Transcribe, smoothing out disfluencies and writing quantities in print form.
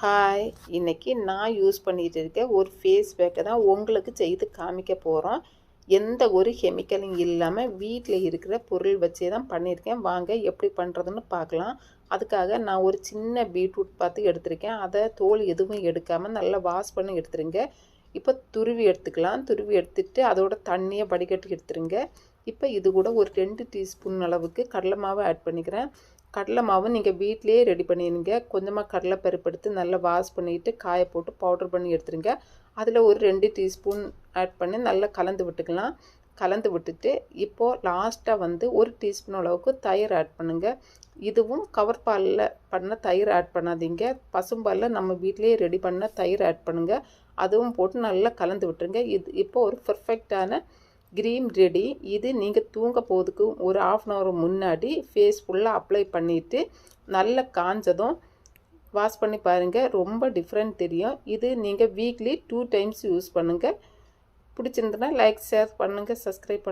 Hi, இன்னைக்கு நான் use பண்ணிட்டு இருக்க ஒரு ஃபேஸ் பேக்கை தான் உங்களுக்கு செய்து காமிக்க போகிறோம். எந்த ஒரு கெமிக்கலும் இல்லாமல் வீட்டில் இருக்கிற பொருள் வச்சே தான் பண்ணியிருக்கேன். வாங்க எப்படி பண்ணுறதுன்னு பார்க்கலாம். அதுக்காக நான் ஒரு சின்ன பீட்ரூட் பார்த்து எடுத்திருக்கேன். அதை தோல் எதுவும் எடுக்காமல் நல்லா வாஷ் பண்ணி எடுத்துருங்க. இப்போ துருவி எடுத்துக்கலாம். துருவி எடுத்துட்டு அதோட தண்ணியை வடிகட்டி எடுத்துருங்க. இப்போ இது கூட ஒரு 2 டீஸ்பூன் அளவுக்கு கடலை மாவு ஆட் பண்ணிக்கிறேன். கடலை மாவு நீங்கள் வீட்டிலேயே ரெடி பண்ணிடுங்க. கொஞ்சமாக கடலை பருப்பு எடுத்து நல்லா வாஷ் பண்ணிவிட்டு காய போட்டு பவுடர் பண்ணி எடுத்துருங்க. அதில் ஒரு 2 டீஸ்பூன் ஆட் பண்ணி நல்லா கலந்து விட்டுக்கலாம். கலந்து விட்டுட்டு இப்போது லாஸ்ட்டாக வந்து 1 டீஸ்பூன் அளவுக்கு தயிர் ஆட் பண்ணுங்கள். இதுவும் கவர் பாலில் பண்ண தயிர் ஆட் பண்ணாதீங்க. பசும்பாலில் நம்ம வீட்டிலேயே ரெடி பண்ண தயிர் ஆட் பண்ணுங்கள். அதுவும் போட்டு நல்லா கலந்து விட்டுருங்க. இப்போது ஒரு பர்ஃபெக்டான க்ரீம் ரெடி. இது நீங்கள் தூங்க போகிறதுக்கு ஒரு 1/2 hour முன்னாடி ஃபேஸ் ஃபுல்லாக அப்ளை பண்ணிவிட்டு நல்லா காஞ்சதும் வாஷ் பண்ணி பாருங்கள். ரொம்ப டிஃப்ரெண்ட் தெரியும். இது நீங்கள் வீக்லி 2 times யூஸ் பண்ணுங்கள். பிடிச்சிருந்தனா லைக் ஷேர் பண்ணுங்கள், சப்ஸ்கிரைப் பண்ணுங்கள்.